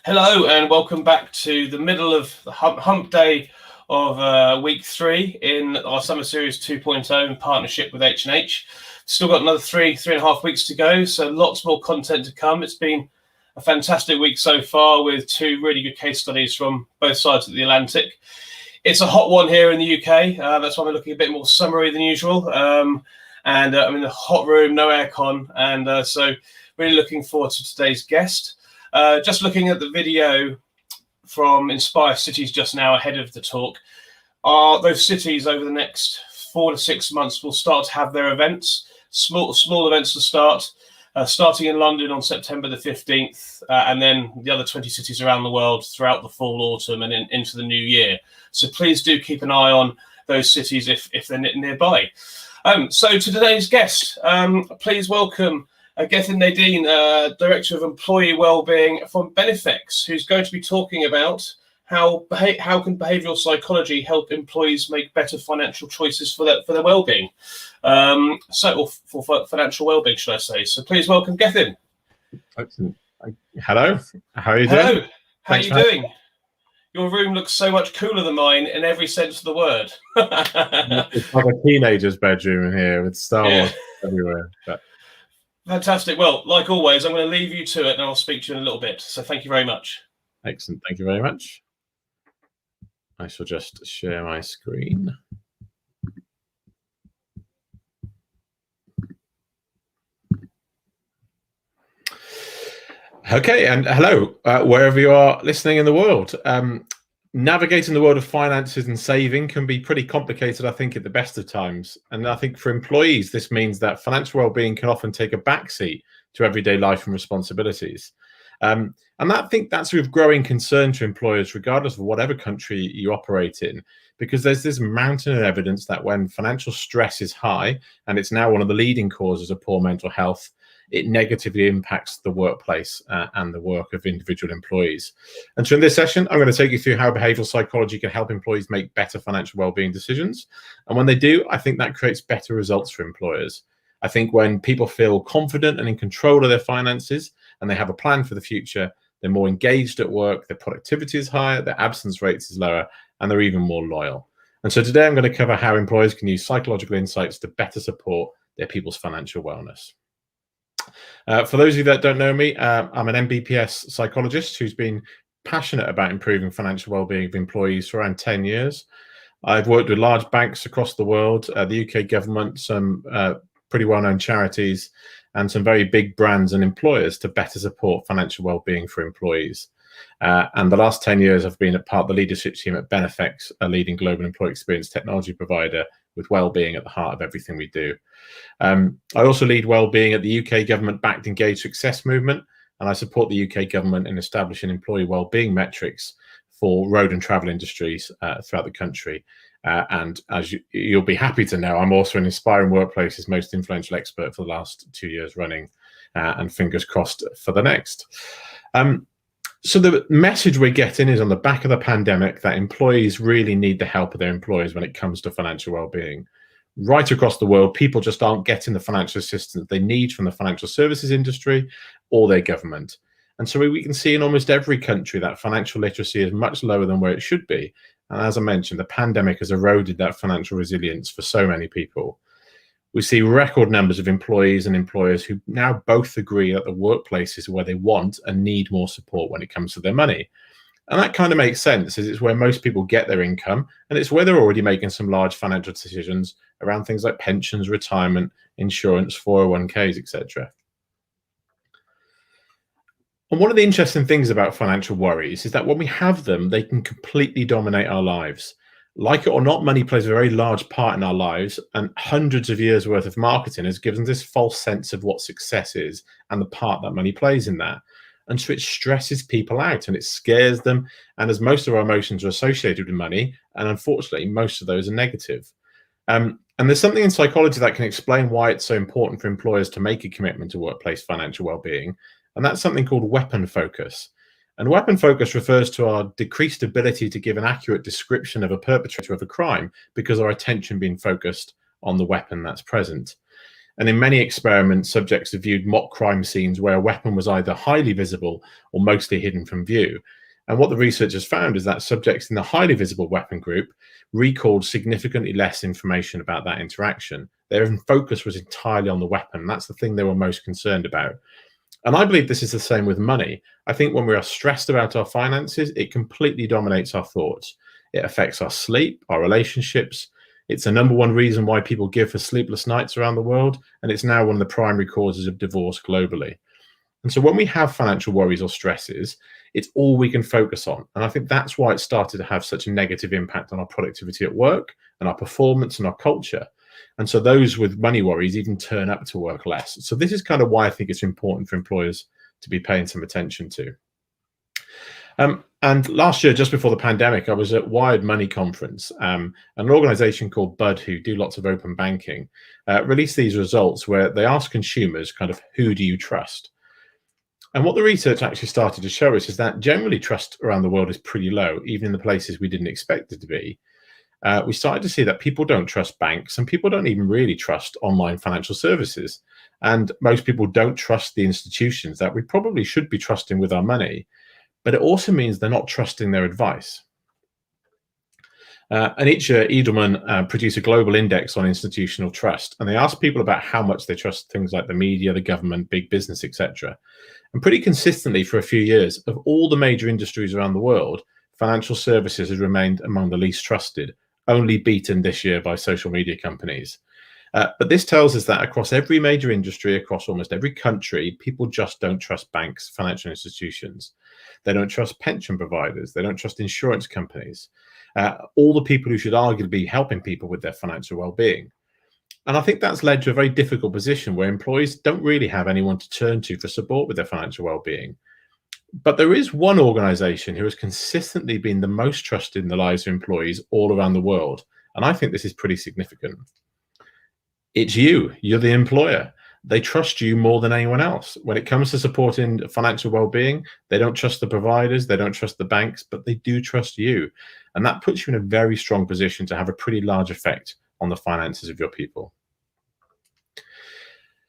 Hello and welcome back to the middle of the hump day of week 3 in our summer series 2.0 in partnership with H&H. Still got another three and a half weeks to go, so lots more content to come. It's been a fantastic week so far with 2 really good case studies from both sides of the Atlantic. It's a hot one here in the UK. That's why we're looking a bit more summery than usual. I'm in a hot room, no aircon, and so really looking forward to today's guest. Just looking at the video from Inspire Cities just now ahead of the talk, those cities over the next 4 to 6 months will start to have their events, small events to start, starting in London on September the 15th, and then the other 20 cities around the world throughout the fall, autumn, and into the new year. So please do keep an eye on those cities if they're nearby. So to today's guest, please welcome Gethin Nadin, Director of Employee Wellbeing from Benefex, who's going to be talking about how can behavioural psychology help employees make better financial choices for their well-being, or for financial well-being, should I say. So please welcome Gethin. Excellent. Hello, how are you doing? Hello, how are you doing? Your room looks so much cooler than mine in every sense of the word. It's like a teenager's bedroom in here with Star Wars everywhere. But... Fantastic. Well, like always, I'm going to leave you to it and I'll speak to you in a little bit. So thank you very much. Excellent. Thank you very much. I shall just share my screen. Okay, and hello, wherever you are listening in the world. Navigating the world of finances and saving can be pretty complicated, I think, at the best of times. And I think for employees, this means that financial well-being can often take a backseat to everyday life and responsibilities. And I think that's with growing concern to employers, regardless of whatever country you operate in, because there's this mountain of evidence that when financial stress is high, and it's now one of the leading causes of poor mental health, it negatively impacts the workplace and the work of individual employees. And so in this session, I'm going to take you through how behavioral psychology can help employees make better financial well-being decisions. And when they do, I think that creates better results for employers. I think when people feel confident and in control of their finances and they have a plan for the future, they're more engaged at work, their productivity is higher, their absence rates is lower, and they're even more loyal. And so today I'm going to cover how employers can use psychological insights to better support their people's financial wellness. For those of you that don't know me, I'm an MBPS psychologist who's been passionate about improving financial well-being of employees for around 10 years. I've worked with large banks across the world, the UK government, some pretty well-known charities, and some very big brands and employers to better support financial well-being for employees. And the last 10 years, I've been a part of the leadership team at Benefex, a leading global employee experience technology provider with well-being at the heart of everything we do. I also lead well-being at the UK government-backed Engage Success movement, and I support the UK government in establishing employee well-being metrics for road and travel industries throughout the country. And as you'll be happy to know, I'm also an Inspiring Workplace's most influential expert for the last 2 years running, and fingers crossed for the next. So the message we're getting is on the back of the pandemic that employees really need the help of their employers when it comes to financial well-being. Right across the world, people just aren't getting the financial assistance they need from the financial services industry or their government. And so we can see in almost every country that financial literacy is much lower than where it should be. And as I mentioned, the pandemic has eroded that financial resilience for so many people. We see record numbers of employees and employers who now both agree that the workplace is where they want and need more support when it comes to their money. And that kind of makes sense, as it's where most people get their income, and it's where they're already making some large financial decisions around things like pensions, retirement, insurance, 401ks, etc. And one of the interesting things about financial worries is that when we have them, they can completely dominate our lives. Like it or not, money plays a very large part in our lives, and hundreds of years worth of marketing has given us this false sense of what success is and the part that money plays in that. And so it stresses people out and it scares them. And as most of our emotions are associated with money, and unfortunately, most of those are negative. And there's something in psychology that can explain why it's so important for employers to make a commitment to workplace financial well-being. And that's something called weapon focus. And weapon focus refers to our decreased ability to give an accurate description of a perpetrator of a crime because our attention being focused on the weapon that's present. And in many experiments, subjects have viewed mock crime scenes where a weapon was either highly visible or mostly hidden from view. And what the researchers found is that subjects in the highly visible weapon group recalled significantly less information about that interaction. Their focus was entirely on the weapon. That's the thing they were most concerned about. And I believe this is the same with money. I think when we are stressed about our finances, it completely dominates our thoughts. It affects our sleep, our relationships. It's the number one reason why people give for sleepless nights around the world, and it's now one of the primary causes of divorce globally. And so when we have financial worries or stresses, it's all we can focus on. And I think that's why it started to have such a negative impact on our productivity at work and our performance and our culture. And so those with money worries even turn up to work less. So this is kind of why I think it's important for employers to be paying some attention to. And last year, just before the pandemic, I was at Wired Money Conference. An organization called Bud, who do lots of open banking, released these results where they ask consumers kind of, who do you trust? And what the research actually started to show us is that generally trust around the world is pretty low, even in the places we didn't expect it to be. We started to see that people don't trust banks and people don't even really trust online financial services. And most people don't trust the institutions that we probably should be trusting with our money. But it also means they're not trusting their advice. And each year, Edelman produce a global index on institutional trust, and they ask people about how much they trust things like the media, the government, big business, etc. And pretty consistently for a few years, of all the major industries around the world, financial services has remained among the least trusted, only beaten this year by social media companies. But this tells us that across every major industry, across almost every country, people just don't trust banks, financial institutions. They don't trust pension providers. They don't trust insurance companies. All the people who should arguably be helping people with their financial well-being. And I think that's led to a very difficult position where employees don't really have anyone to turn to for support with their financial well-being. But there is one organization who has consistently been the most trusted in the lives of employees all around the world. And I think this is pretty significant. It's you. You're the employer. They trust you more than anyone else. When it comes to supporting financial well-being, they don't trust the providers, they don't trust the banks, but they do trust you. And that puts you in a very strong position to have a pretty large effect on the finances of your people.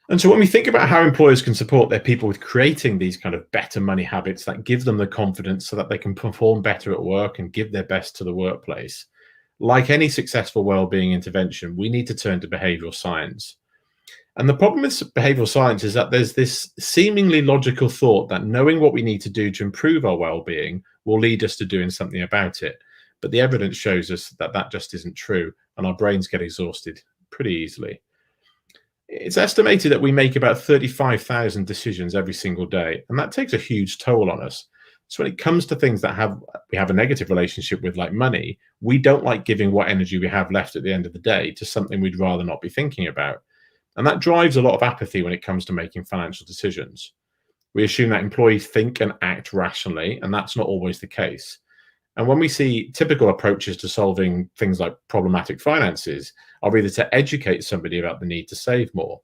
And so when we think about how employers can support their people with creating these kind of better money habits that give them the confidence so that they can perform better at work and give their best to the workplace, like any successful well-being intervention, we need to turn to behavioral science. And the problem with behavioral science is that there's this seemingly logical thought that knowing what we need to do to improve our well-being will lead us to doing something about it. But the evidence shows us that that just isn't true, and our brains get exhausted pretty easily. It's estimated that we make about 35,000 decisions every single day, and that takes a huge toll on us. So when it comes to things that we have a negative relationship with, like money, we don't like giving what energy we have left at the end of the day to something we'd rather not be thinking about. And that drives a lot of apathy when it comes to making financial decisions. We assume that employees think and act rationally, and that's not always the case. And when we see typical approaches to solving things like problematic finances are either to educate somebody about the need to save more.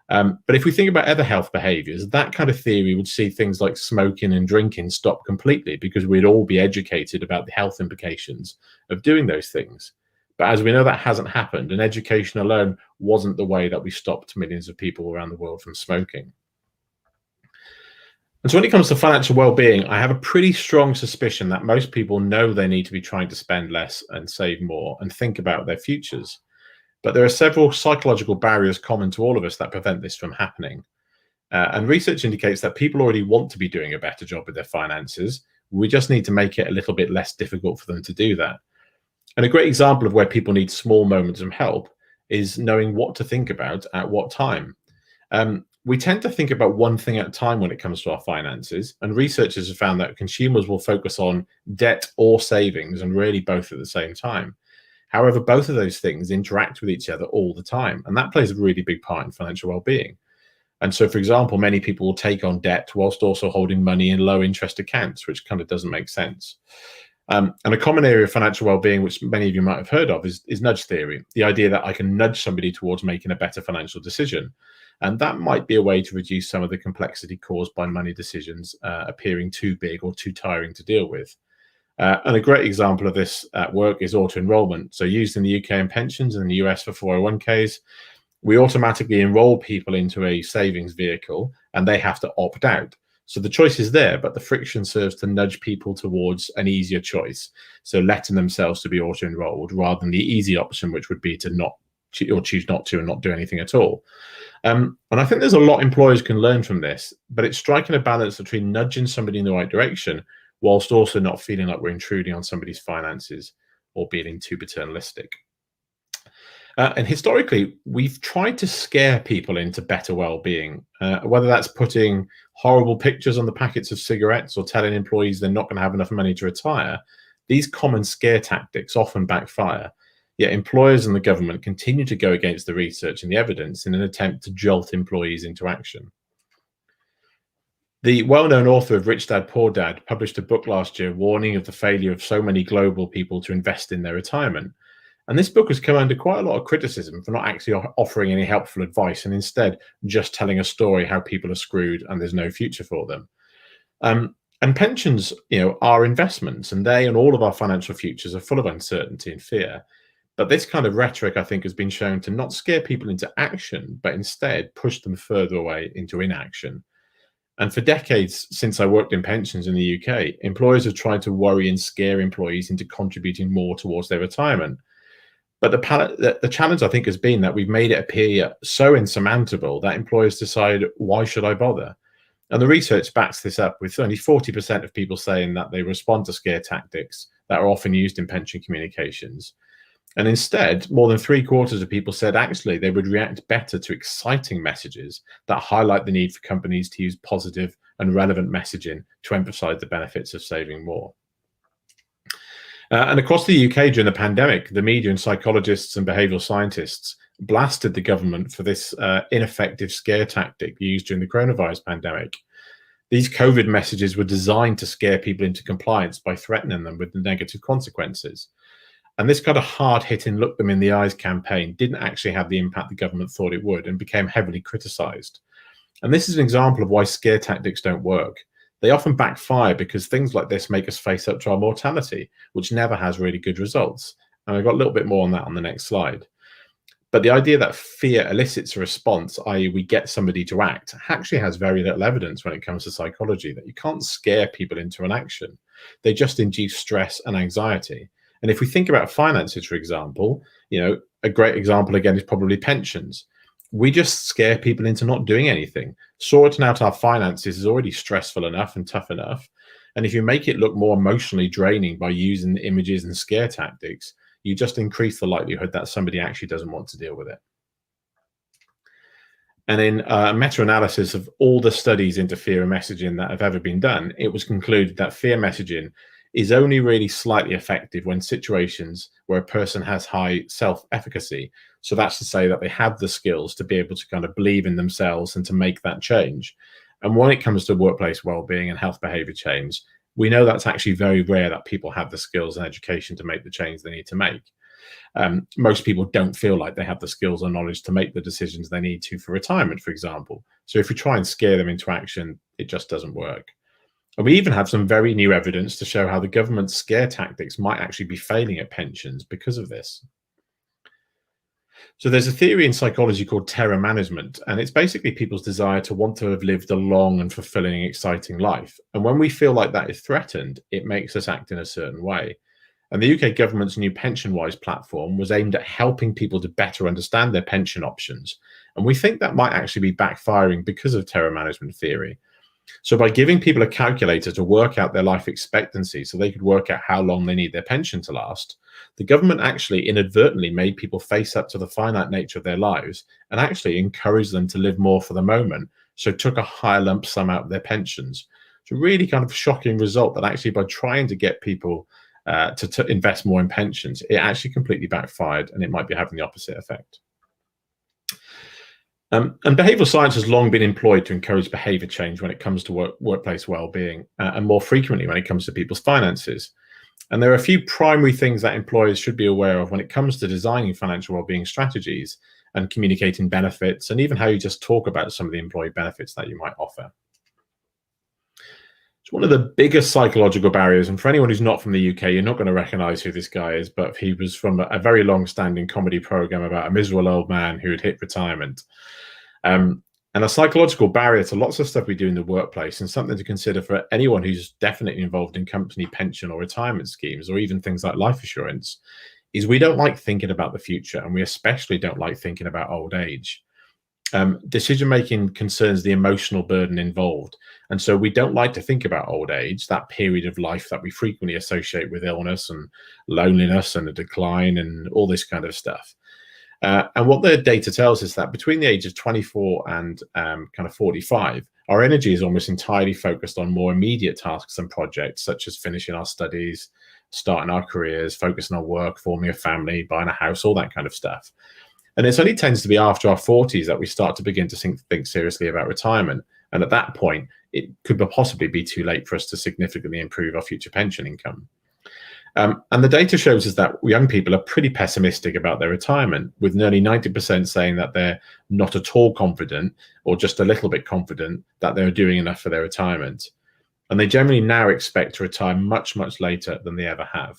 But if we think about other health behaviors, that kind of theory would see things like smoking and drinking stop completely because we'd all be educated about the health implications of doing those things. But as we know, that hasn't happened, and education alone wasn't the way that we stopped millions of people around the world from smoking. And so when it comes to financial well-being, I have a pretty strong suspicion that most people know they need to be trying to spend less and save more and think about their futures. But there are several psychological barriers common to all of us that prevent this from happening. And research indicates that people already want to be doing a better job with their finances. We just need to make it a little bit less difficult for them to do that. And a great example of where people need small moments of help is knowing what to think about at what time. We tend to think about one thing at a time when it comes to our finances, and researchers have found that consumers will focus on debt or savings, and really both at the same time. However, both of those things interact with each other all the time, and that plays a really big part in financial well-being. And so, for example, many people will take on debt whilst also holding money in low-interest accounts, which kind of doesn't make sense. And a common area of financial well-being, which many of you might have heard of, is nudge theory, the idea that I can nudge somebody towards making a better financial decision. And that might be a way to reduce some of the complexity caused by money decisions appearing too big or too tiring to deal with. And a great example of this at work is auto-enrollment. So used in the UK in pensions and in the US for 401ks. we automatically enroll people into a savings vehicle and they have to opt out. So the choice is there, but the friction serves to nudge people towards an easier choice. So letting themselves to be auto-enrolled rather than the easy option, which would be to not or choose not to and not do anything at all. And I think there's a lot employers can learn from this, but it's striking a balance between nudging somebody in the right direction whilst also not feeling like we're intruding on somebody's finances or being too paternalistic. And historically, we've tried to scare people into better well-being, whether that's putting horrible pictures on the packets of cigarettes or telling employees they're not going to have enough money to retire. These common scare tactics often backfire, yet employers and the government continue to go against the research and the evidence in an attempt to jolt employees into action. The well-known author of Rich Dad, Poor Dad published a book last year warning of the failure of so many global people to invest in their retirement. And this book has come under quite a lot of criticism for not actually offering any helpful advice and instead just telling a story how people are screwed and there's no future for them. And pensions, are investments, and they and all of our financial futures are full of uncertainty and fear. But this kind of rhetoric, I think, has been shown to not scare people into action, but instead push them further away into inaction. And for decades since I worked in pensions in the UK, employers have tried to worry and scare employees into contributing more towards their retirement. But the challenge, I think, has been that we've made it appear so insurmountable that employers decide, why should I bother? And the research backs this up with only 40% of people saying that they respond to scare tactics that are often used in pension communications. And instead, more than 3/4 of people said actually they would react better to exciting messages that highlight the need for companies to use positive and relevant messaging to emphasize the benefits of saving more. And across the UK during the pandemic, the media and psychologists and behavioural scientists blasted the government for this ineffective scare tactic used during the coronavirus pandemic. These COVID messages were designed to scare people into compliance by threatening them with the negative consequences. And this kind of hard-hitting look them in the eyes campaign didn't actually have the impact the government thought it would and became heavily criticised. And this is an example of why scare tactics don't work. They often backfire because things like this make us face up to our mortality, which never has really good results. And I've got a little bit more on that on the next slide. But the idea that fear elicits a response, i.e. we get somebody to act, actually has very little evidence when it comes to psychology, that you can't scare people into an action. They just induce stress and anxiety. And if we think about finances, for example, a great example again is probably pensions. We just scare people into not doing anything. Sorting out our finances is already stressful enough and tough enough. And if you make it look more emotionally draining by using images and scare tactics, you just increase the likelihood that somebody actually doesn't want to deal with it. And in a meta-analysis of all the studies into fear messaging that have ever been done, it was concluded that fear messaging is only really slightly effective when situations where a person has high self-efficacy. So that's to say that they have the skills to be able to kind of believe in themselves and to make that change. And when it comes to workplace well-being and health behavior change, we know that's actually very rare that people have the skills and education to make the change they need to make. Most people don't feel like they have the skills or knowledge to make the decisions they need to for retirement, for example. So if we try and scare them into action, it just doesn't work. And we even have some very new evidence to show how the government's scare tactics might actually be failing at pensions because of this. So there's a theory in psychology called terror management, and it's basically people's desire to want to have lived a long and fulfilling, exciting life. And when we feel like that is threatened, it makes us act in a certain way. And the UK government's new PensionWise platform was aimed at helping people to better understand their pension options. And we think that might actually be backfiring because of terror management theory. So by giving people a calculator to work out their life expectancy so they could work out how long they need their pension to last, the government actually inadvertently made people face up to the finite nature of their lives and actually encouraged them to live more for the moment, so took a higher lump sum out of their pensions. It's a really kind of shocking result that actually by trying to get people to invest more in pensions, it actually completely backfired, and it might be having the opposite effect. And behavioral science has long been employed to encourage behavior change when it comes to workplace well-being, and more frequently when it comes to people's finances. And there are a few primary things that employers should be aware of when it comes to designing financial well-being strategies and communicating benefits, and even how you just talk about some of the employee benefits that you might offer. So one of the biggest psychological barriers, and for anyone who's not from the UK, you're not going to recognize who this guy is, but he was from a very long-standing comedy program about a miserable old man who had hit retirement. And a psychological barrier to lots of stuff we do in the workplace, and something to consider for anyone who's definitely involved in company pension or retirement schemes, or even things like life assurance, is we don't like thinking about the future, and we especially don't like thinking about old age. Decision-making concerns the emotional burden involved. And so we don't like to think about old age, that period of life that we frequently associate with illness and loneliness and a decline and all this kind of stuff. And what the data tells us that between the age of 24 and kind of 45, our energy is almost entirely focused on more immediate tasks and projects, such as finishing our studies, starting our careers, focusing on work, forming a family, buying a house, all that kind of stuff. And it only tends to be after our 40s that we start to begin to think seriously about retirement. And at that point, it could possibly be too late for us to significantly improve our future pension income. And the data shows us that young people are pretty pessimistic about their retirement, with nearly 90% saying that they're not at all confident or just a little bit confident that they're doing enough for their retirement. And they generally now expect to retire much, much later than they ever have.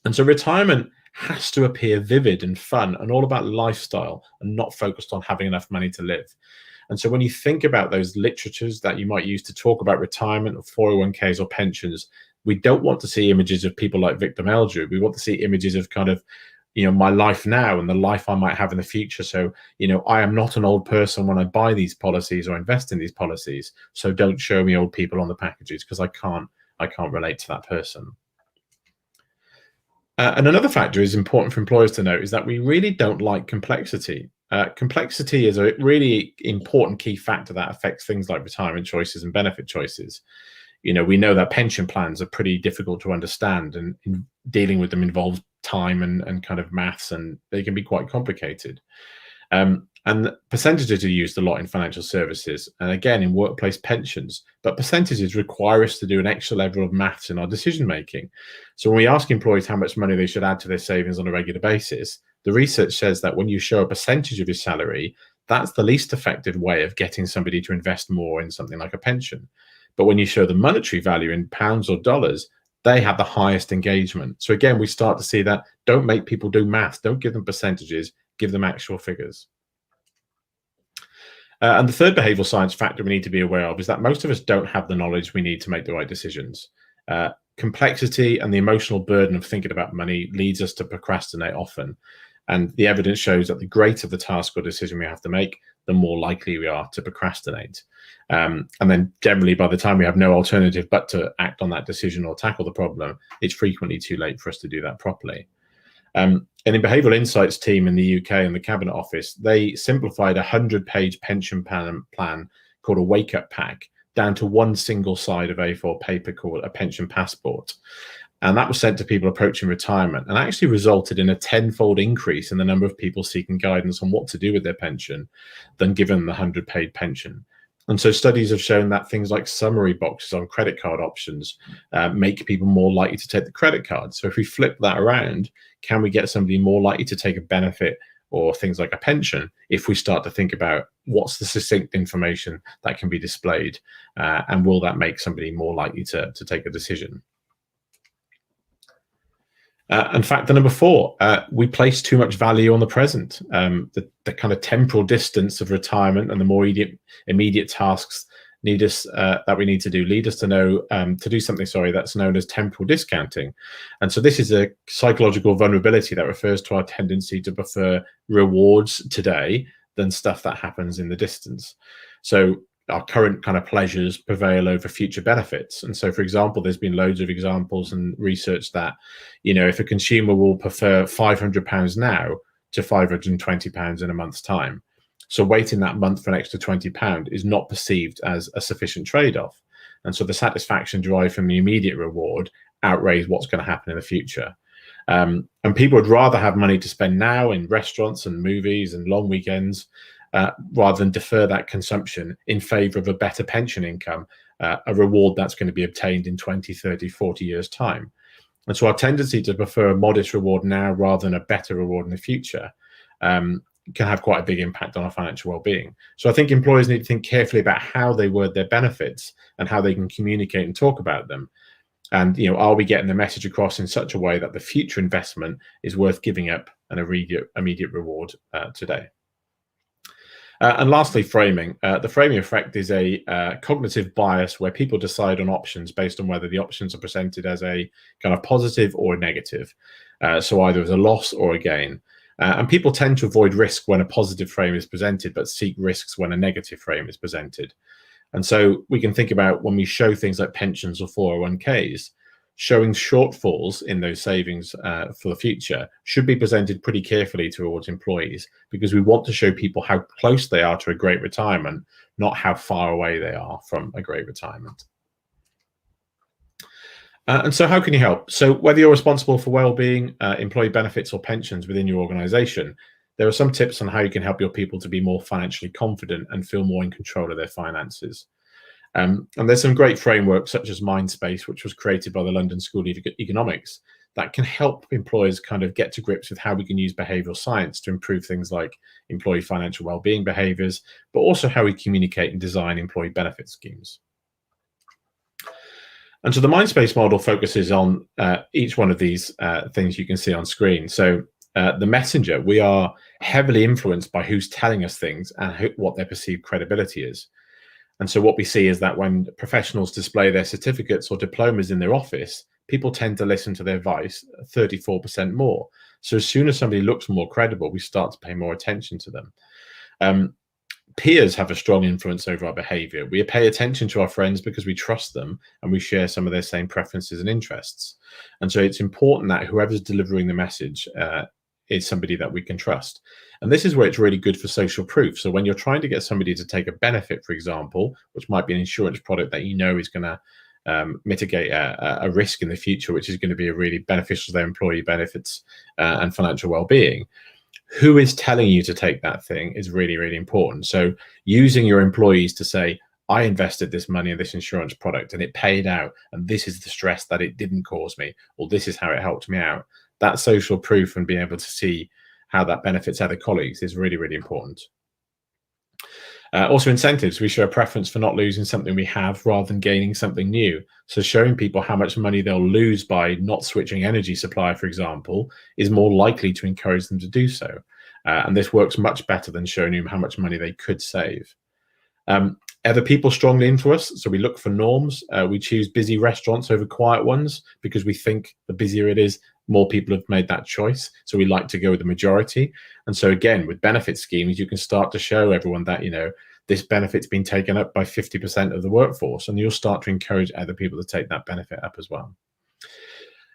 And so retirement has to appear vivid and fun and all about lifestyle and not focused on having enough money to live. And so when you think about those literatures that you might use to talk about retirement or 401ks or pensions, we don't want to see images of people like Victor Meldrew. We want to see images of kind of, my life now and the life I might have in the future. So, I am not an old person when I buy these policies or invest in these policies. So don't show me old people on the packages, because I can't relate to that person. And another factor is important for employers to note is that we really don't like complexity. Complexity is a really important key factor that affects things like retirement choices and benefit choices. We know that pension plans are pretty difficult to understand, and dealing with them involves time and kind of maths, and they can be quite complicated. And percentages are used a lot in financial services and again in workplace pensions, but percentages require us to do an extra level of maths in our decision making. So when we ask employees how much money they should add to their savings on a regular basis, the research says that when you show a percentage of your salary, that's the least effective way of getting somebody to invest more in something like a pension. But when you show the monetary value in pounds or dollars, they have the highest engagement. So again, we start to see that don't make people do maths, don't give them percentages, give them actual figures. And the third behavioral science factor we need to be aware of is that most of us don't have the knowledge we need to make the right decisions. Complexity and the emotional burden of thinking about money leads us to procrastinate often. And the evidence shows that the greater the task or decision we have to make, the more likely we are to procrastinate. And then generally, by the time we have no alternative but to act on that decision or tackle the problem, it's frequently too late for us to do that properly. And in Behavioural Insights team in the UK and the Cabinet Office, they simplified a 100-page pension plan called a wake-up pack down to one single side of A4 paper called a pension passport. And that was sent to people approaching retirement and actually resulted in a 10-fold increase in the number of people seeking guidance on what to do with their pension than given the 100-page pension. And so studies have shown that things like summary boxes on credit card options make people more likely to take the credit card. So if we flip that around, can we get somebody more likely to take a benefit or things like a pension if we start to think about what's the succinct information that can be displayed, and will that make somebody more likely to take a decision? And factor number 4, we place too much value on the present. The kind of temporal distance of retirement and the more immediate tasks lead us to do something that's known as temporal discounting. And so this is a psychological vulnerability that refers to our tendency to prefer rewards today than stuff that happens in the distance. So our current kind of pleasures prevail over future benefits. And so, for example, there's been loads of examples and research that, if a consumer will prefer £500 now to £520 in a month's time, so waiting that month for an extra £20 is not perceived as a sufficient trade-off. And so the satisfaction derived from the immediate reward outweighs what's going to happen in the future. And people would rather have money to spend now in restaurants and movies and long weekends, rather than defer that consumption in favor of a better pension income, a reward that's going to be obtained in 20, 30, 40 years' time. And so our tendency to prefer a modest reward now rather than a better reward in the future can have quite a big impact on our financial well-being. So I think employers need to think carefully about how they word their benefits and how they can communicate and talk about them. And are we getting the message across in such a way that the future investment is worth giving up an immediate reward today? And lastly, framing. The framing effect is a cognitive bias where people decide on options based on whether the options are presented as a kind of positive or a negative. So either as a loss or a gain. And people tend to avoid risk when a positive frame is presented, but seek risks when a negative frame is presented. And so we can think about when we show things like pensions or 401ks, showing shortfalls in those savings for the future should be presented pretty carefully towards employees, because we want to show people how close they are to a great retirement, not how far away they are from a great retirement. And so how can you help? So whether you're responsible for well-being, employee benefits or pensions within your organization, there are some tips on how you can help your people to be more financially confident and feel more in control of their finances. And there's some great frameworks such as Mindspace, which was created by the London School of Economics, that can help employers kind of get to grips with how we can use behavioral science to improve things like employee financial well-being behaviors, but also how we communicate and design employee benefit schemes. And so the Mindspace model focuses on each one of these things you can see on screen. So the messenger, we are heavily influenced by who's telling us things and what their perceived credibility is. And so what we see is that when professionals display their certificates or diplomas in their office, people tend to listen to their advice 34% more. So as soon as somebody looks more credible, we start to pay more attention to them. Peers have a strong influence over our behavior. We pay attention to our friends because we trust them and we share some of their same preferences and interests. And so it's important that whoever's delivering the message is somebody that we can trust. And this is where it's really good for social proof. So when you're trying to get somebody to take a benefit, for example, which might be an insurance product that is going to mitigate a risk in the future, which is going to be a really beneficial to their employee benefits and financial well-being, who is telling you to take that thing is really, really important. So using your employees to say, I invested this money in this insurance product and it paid out, and this is the stress that it didn't cause me, or this is how it helped me out. That social proof and being able to see how that benefits other colleagues is really, really important. Also incentives, we show a preference for not losing something we have rather than gaining something new. So showing people how much money they'll lose by not switching energy supply, for example, is more likely to encourage them to do so. And this works much better than showing them how much money they could save. Other people strongly influence us, so we look for norms. We choose busy restaurants over quiet ones because we think the busier it is, more people have made that choice. So we like to go with the majority. And so again, with benefit schemes, you can start to show everyone that, this benefit's been taken up by 50% of the workforce, and you'll start to encourage other people to take that benefit up as well.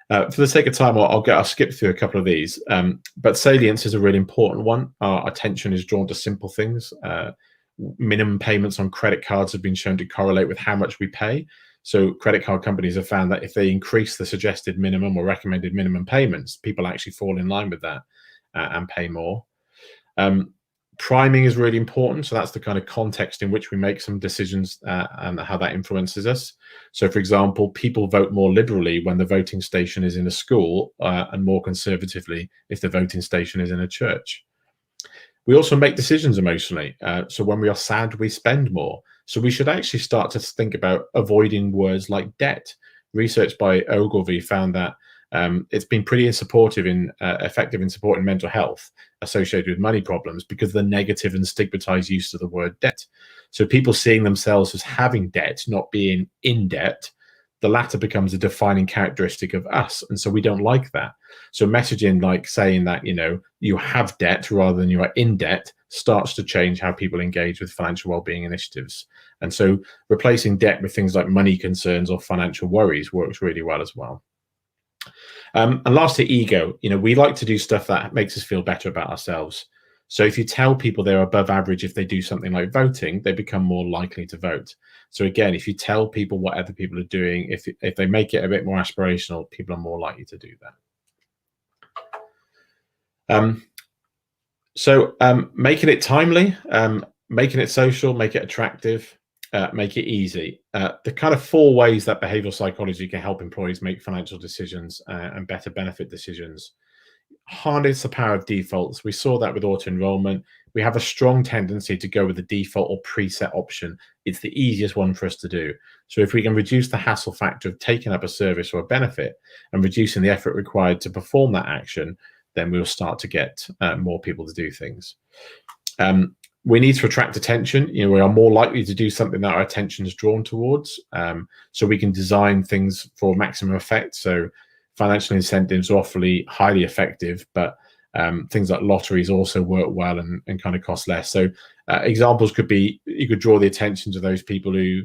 For the sake of time, I'll skip through a couple of these, but salience is a really important one. Our attention is drawn to simple things. Minimum payments on credit cards have been shown to correlate with how much we pay. So credit card companies have found that if they increase the suggested minimum or recommended minimum payments, people actually fall in line with that and pay more. Priming is really important. So that's the kind of context in which we make some decisions and how that influences us. So for example, people vote more liberally when the voting station is in a school and more conservatively if the voting station is in a church. We also make decisions emotionally. So when we are sad, we spend more. So we should actually start to think about avoiding words like debt. Research by Ogilvy found that it's been pretty effective in supporting mental health associated with money problems because of the negative and stigmatized use of the word debt. So people seeing themselves as having debt, not being in debt, the latter becomes a defining characteristic of us. And so we don't like that. So messaging like saying that, you have debt rather than you are in debt starts to change how people engage with financial well-being initiatives. And so replacing debt with things like money concerns or financial worries works really well as well. And lastly, ego. We like to do stuff that makes us feel better about ourselves. So if you tell people they're above average if they do something like voting, they become more likely to vote. So again, if you tell people what other people are doing, if they make it a bit more aspirational, people are more likely to do that. So making it timely, making it social, make it attractive, make it easy. The kind of 4 ways that behavioral psychology can help employees make financial decisions and better benefit decisions. harness the power of defaults. We saw that with auto enrollment. We have a strong tendency to go with the default or preset option. It's the easiest one for us to do. So if we can reduce the hassle factor of taking up a service or a benefit and reducing the effort required to perform that action, then we'll start to get more people to do things. We need to attract attention. We are more likely to do something that our attention is drawn towards. So we can design things for maximum effect. So financial incentives are awfully highly effective, but things like lotteries also work well and kind of cost less. So examples could be, you could draw the attention to those people who,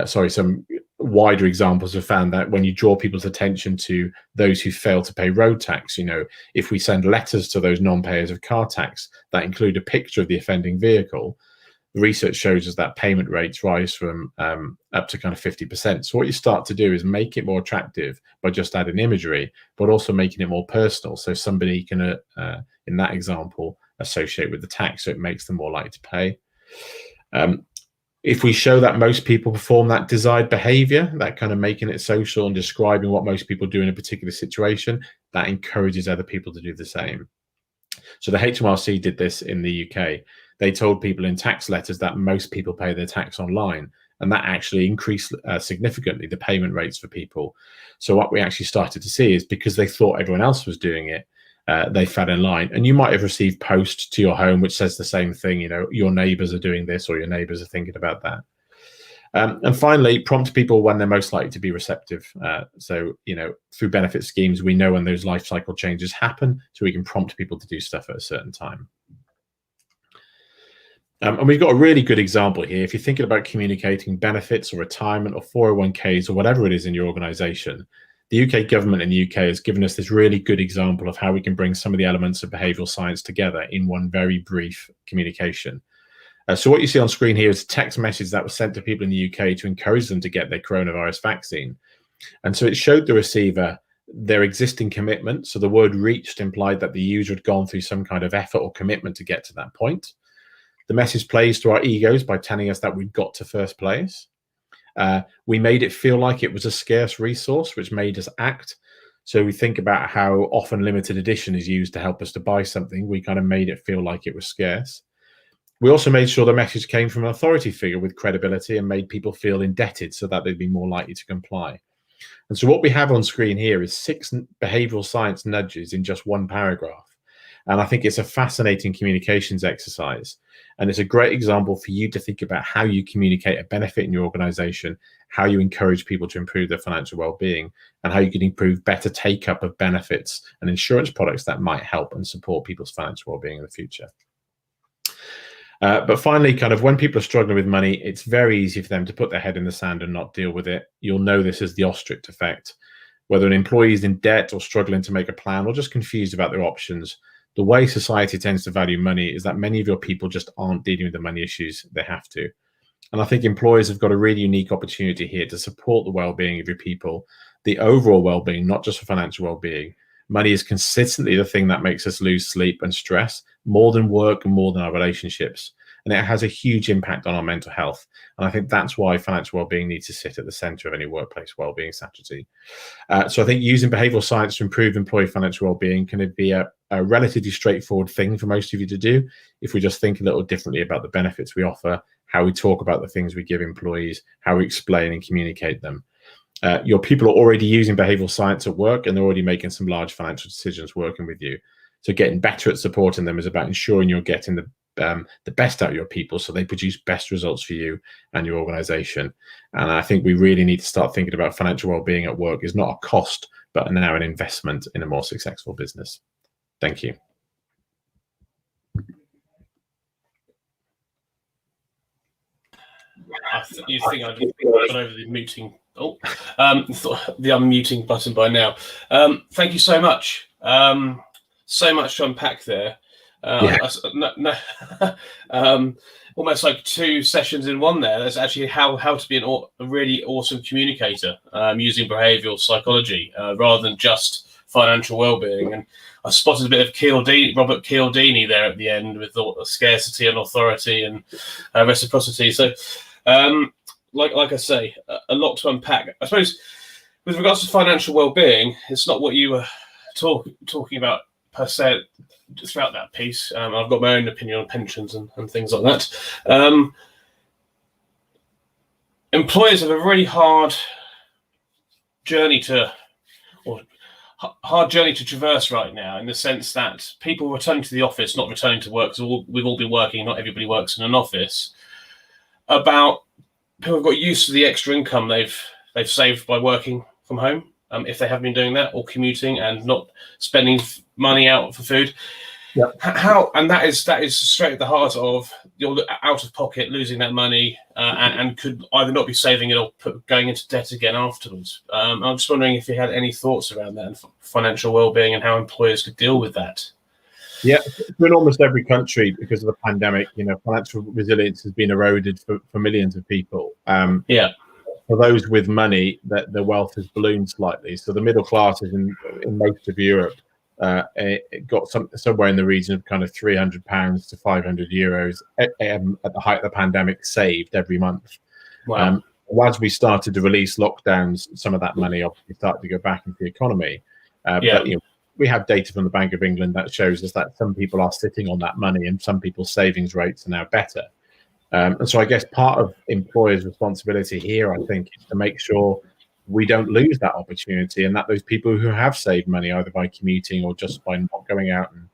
some wider examples have found that when you draw people's attention to those who fail to pay road tax, if we send letters to those non-payers of car tax that include a picture of the offending vehicle, research shows us that payment rates rise from up to kind of 50%. So what you start to do is make it more attractive by just adding imagery, but also making it more personal. So somebody can, in that example, associate with the tax, so it makes them more likely to pay. If we show that most people perform that desired behavior, that kind of making it social and describing what most people do in a particular situation, that encourages other people to do the same. So the HMRC did this in the UK. They told people in tax letters that most people pay their tax online, and that actually increased significantly the payment rates for people. So what we actually started to see is, because they thought everyone else was doing it, they fell in line. And you might have received posts to your home which says the same thing, your neighbors are doing this, or your neighbors are thinking about that. And finally, prompt people when they're most likely to be receptive. So through benefit schemes, we know when those life cycle changes happen, so we can prompt people to do stuff at a certain time. And we've got a really good example here. If you're thinking about communicating benefits or retirement or 401ks or whatever it is in your organization, the UK government in the UK has given us this really good example of how we can bring some of the elements of behavioral science together in one very brief communication. So what you see on screen here is a text message that was sent to people in the UK to encourage them to get their coronavirus vaccine. And so it showed the receiver their existing commitment. So the word reached implied that the user had gone through some kind of effort or commitment to get to that point. The message plays to our egos by telling us that we've got to first place. We made it feel like it was a scarce resource, which made us act. So we think about how often limited edition is used to help us to buy something. We kind of made it feel like it was scarce. We also made sure the message came from an authority figure with credibility and made people feel indebted so that they'd be more likely to comply. And so what we have on screen here is 6 behavioral science nudges in just one paragraph. And I think it's a fascinating communications exercise. And it's a great example for you to think about how you communicate a benefit in your organization, how you encourage people to improve their financial well-being, and how you can improve better take-up of benefits and insurance products that might help and support people's financial well-being in the future. But finally, kind of when people are struggling with money, it's very easy for them to put their head in the sand and not deal with it. You'll know this as the ostrich effect. Whether an employee is in debt or struggling to make a plan or just confused about their options, the way society tends to value money is that many of your people just aren't dealing with the money issues they have to. And I think employers have got a really unique opportunity here to support the well-being of your people, the overall well-being, not just for financial well-being. Money is consistently the thing that makes us lose sleep and stress more than work and more than our relationships. And it has a huge impact on our mental health. And I think that's why financial well-being needs to sit at the center of any workplace well-being strategy. So I think using behavioral science to improve employee financial well-being can be a relatively straightforward thing for most of you to do if we just think a little differently about the benefits we offer, how we talk about the things we give employees, how we explain and communicate them. Your people are already using behavioral science at work, and they're already making some large financial decisions working with you. So getting better at supporting them is about ensuring you're getting the best out of your people so they produce best results for you and your organization. And I think we really need to start thinking about financial well-being at work is not a cost, but now an investment in a more successful business. Thank you. You think I've got over the muting? The unmuting button by now. Thank you so much. So much to unpack there. Almost like 2 sessions in one there. That's actually how to be a really awesome communicator using behavioral psychology rather than just financial well-being. And I spotted a bit of Robert Cialdini there at the end with scarcity and authority and reciprocity. So like I say, a lot to unpack. I suppose with regards to financial well-being, it's not what you were talking about per se throughout that piece. I've got my own opinion on pensions and things like that. Employers have a really hard journey to traverse right now, in the sense that people returning to the office, not returning to work, because we've all been working, not everybody works in an office, about people have got used to the extra income they've saved by working from home, if they have been doing that, or commuting and not spending money out for food. Yeah. And that is straight at the heart of you're out of pocket, losing that money, and could either not be saving it or going into debt again afterwards. I'm just wondering if you had any thoughts around that and financial well-being and how employers could deal with that. Yeah, in almost every country, because of the pandemic, financial resilience has been eroded for millions of people. For those with money, that the wealth has ballooned slightly. So the middle classes in most of Europe it got somewhere in the region of kind of £300 to €500 at the height of the pandemic saved every month. Wow. As we started to release lockdowns, some of that money obviously started to go back into the economy. But we have data from the Bank of England that shows us that some people are sitting on that money and some people's savings rates are now better. And so I guess part of employers' responsibility here, I think, is to make sure we don't lose that opportunity, and that those people who have saved money, either by commuting or just by not going out and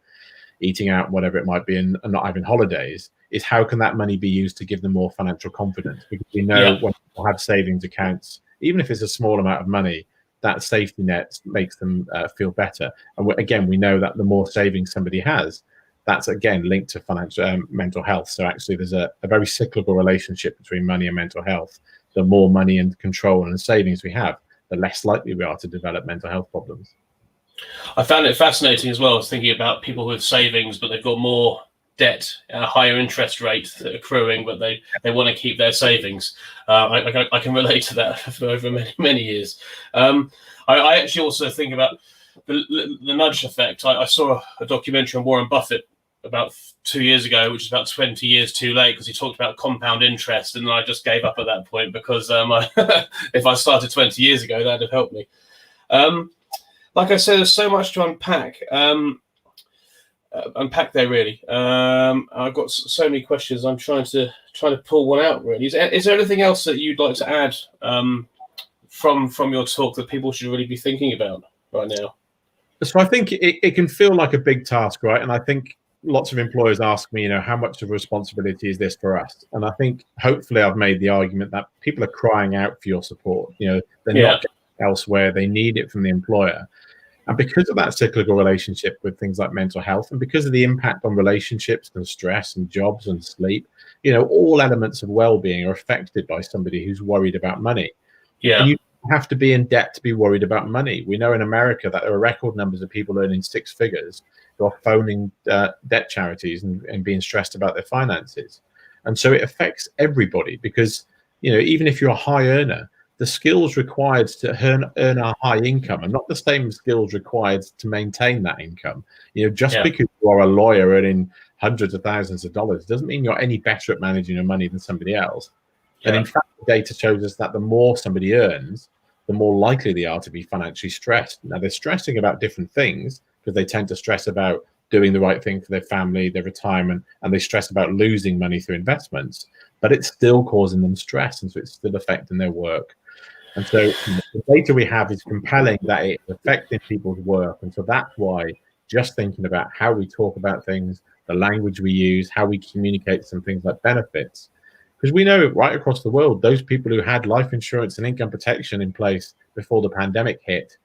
eating out, whatever it might be, and not having holidays, is how can that money be used to give them more financial confidence? Because we know when people have savings accounts, even if it's a small amount of money, that safety net makes them feel better. And again, we know that the more savings somebody has, that's again linked to financial mental health. So actually there's a very cyclical relationship between money and mental health. The more money and control and savings we have, the less likely we are to develop mental health problems. I found it fascinating as well. I was thinking about people with savings, but they've got more debt at a higher interest rate accruing, but they want to keep their savings. I can relate to that for over many years. I actually also think about the nudge effect. I saw a documentary on Warren Buffett about 2 years ago, which is about 20 years too late, because he talked about compound interest, and I just gave up at that point, because if I started 20 years ago, that'd have helped me. Like I said, there's so much to unpack there, really. I've got so many questions. I'm trying to pull one out, really. Is there anything else that you'd like to add from your talk that people should really be thinking about right now? So I think it can feel like a big task, right? And I think lots of employers ask me, how much of a responsibility is this for us? And I think hopefully I've made the argument that people are crying out for your support. They're not getting it elsewhere. They need it from the employer. And because of that cyclical relationship with things like mental health, and because of the impact on relationships and stress and jobs and sleep, all elements of well-being are affected by somebody who's worried about money. And you have to be in debt to be worried about money. We know in America that there are record numbers of people earning six figures who are phoning debt charities and being stressed about their finances. And so it affects everybody, because, even if you're a high earner, the skills required to earn a high income are not the same skills required to maintain that income. Because you are a lawyer earning hundreds of thousands of dollars doesn't mean you're any better at managing your money than somebody else. And in fact, the data shows us that the more somebody earns, the more likely they are to be financially stressed. Now, they're stressing about different things, because they tend to stress about doing the right thing for their family, their retirement, and they stress about losing money through investments, but it's still causing them stress, and so it's still affecting their work. And so the data we have is compelling that it's affecting people's work. And so that's why just thinking about how we talk about things, the language we use, how we communicate some things like benefits, because we know right across the world, those people who had life insurance and income protection in place before the pandemic hit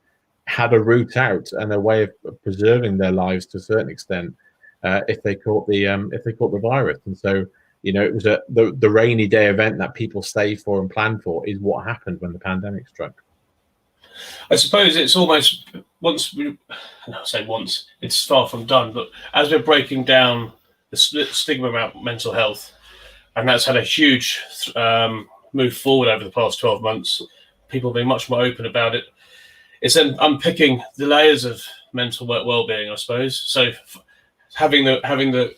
had a route out and a way of preserving their lives to a certain extent if they caught the virus. And so, it was the rainy day event that people saved for and planned for is what happened when the pandemic struck. I suppose it's almost it's far from done, but as we're breaking down the stigma about mental health, and that's had a huge move forward over the past 12 months, people being much more open about it. It's then unpicking the layers of mental well-being, I suppose. So having the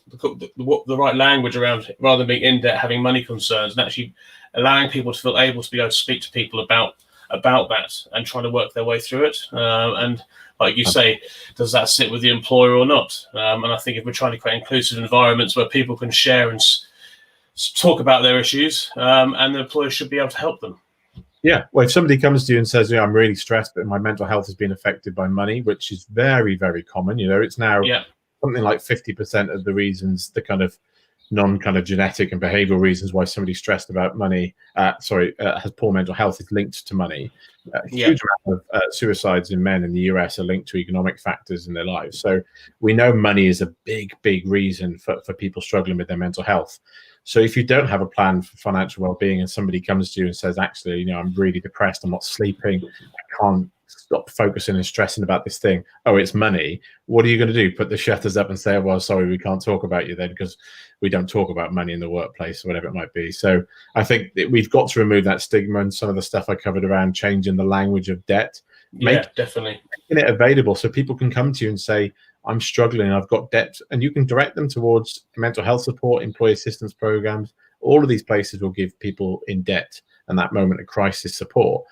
right language around, rather than being in debt, having money concerns, and actually allowing people to feel able to be able to speak to people about about that and trying to work their way through it. And like you say, does that sit with the employer or not? And I think if we're trying to create inclusive environments where people can share and talk about their issues, and the employer should be able to help them. Yeah, well, if somebody comes to you and says, I'm really stressed, but my mental health has been affected by money, which is very, very common. It's now something like 50% of the reasons, the kind of non-kind of genetic and behavioral reasons why somebody's stressed about money, has poor mental health, is linked to money. A huge amount of suicides in men in the US are linked to economic factors in their lives. So we know money is a big, big reason for people struggling with their mental health. So if you don't have a plan for financial well-being and somebody comes to you and says, actually, I'm really depressed, I'm not sleeping, I can't stop focusing and stressing about this thing, it's money, what are you going to do? Put the shutters up and say, well, sorry, we can't talk about you then because we don't talk about money in the workplace or whatever it might be. So I think that we've got to remove that stigma, and some of the stuff I covered around changing the language of debt, definitely making it available so people can come to you and say, I'm struggling, I've got debt, and you can direct them towards mental health support, employee assistance programs. All of these places will give people in debt and that moment of crisis support.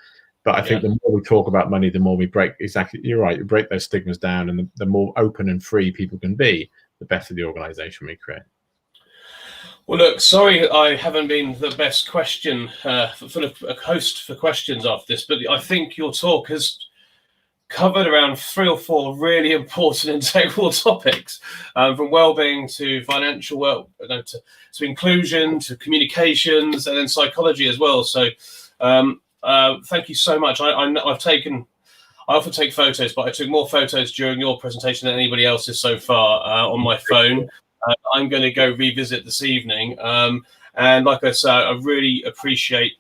But I think the more we talk about money, the more we break, you're right, you break those stigmas down, and the more open and free people can be, the better the organization we create. Well, look, sorry I haven't been the best question, full of a host for questions after this, but I think your talk has covered around 3 or 4 really important integral topics, from well-being to financial to inclusion to communications, and then psychology as well. So thank you so much. I often take photos, but I took more photos during your presentation than anybody else's so far on my phone. I'm going to go revisit this evening, and like I said, I really appreciate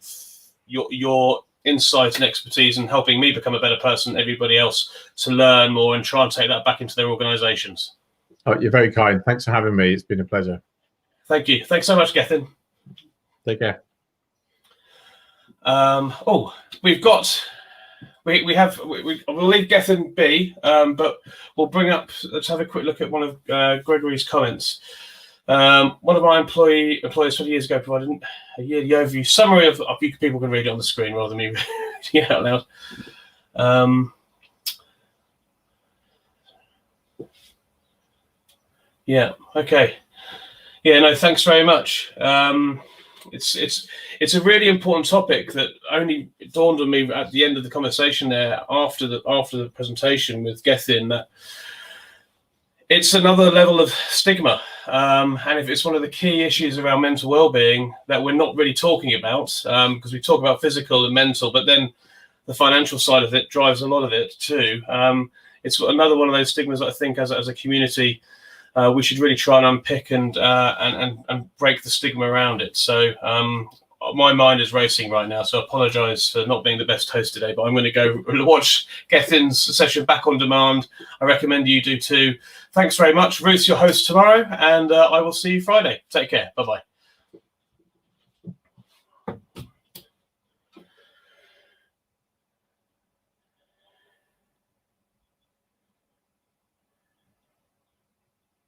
your insight and expertise in helping me become a better person, everybody else to learn more and try and take that back into their organizations. You're very kind. Thanks for having me. It's been a pleasure. Thank you. Thanks so much, Gethin. Take care. We'll leave Gethin be, but we'll bring up, let's have a quick look at one of Gregory's comments. One of my employees 20 years ago provided a yearly overview summary of people can read it on the screen rather than me reading it out loud. Okay. No, thanks very much. It's a really important topic that only dawned on me at the end of the conversation there after the presentation with Gethin, that it's another level of stigma, and if it's one of the key issues around mental well-being that we're not really talking about, because we talk about physical and mental, but then the financial side of it drives a lot of it too. It's another one of those stigmas that I think as a community we should really try and unpick and break the stigma around it. So my mind is racing right now, so I apologize for not being the best host today, but I'm going to go watch Gethin's session back on demand. I recommend you do too. Thanks very much. Ruth's your host tomorrow, and I will see you Friday. Take care. Bye-bye.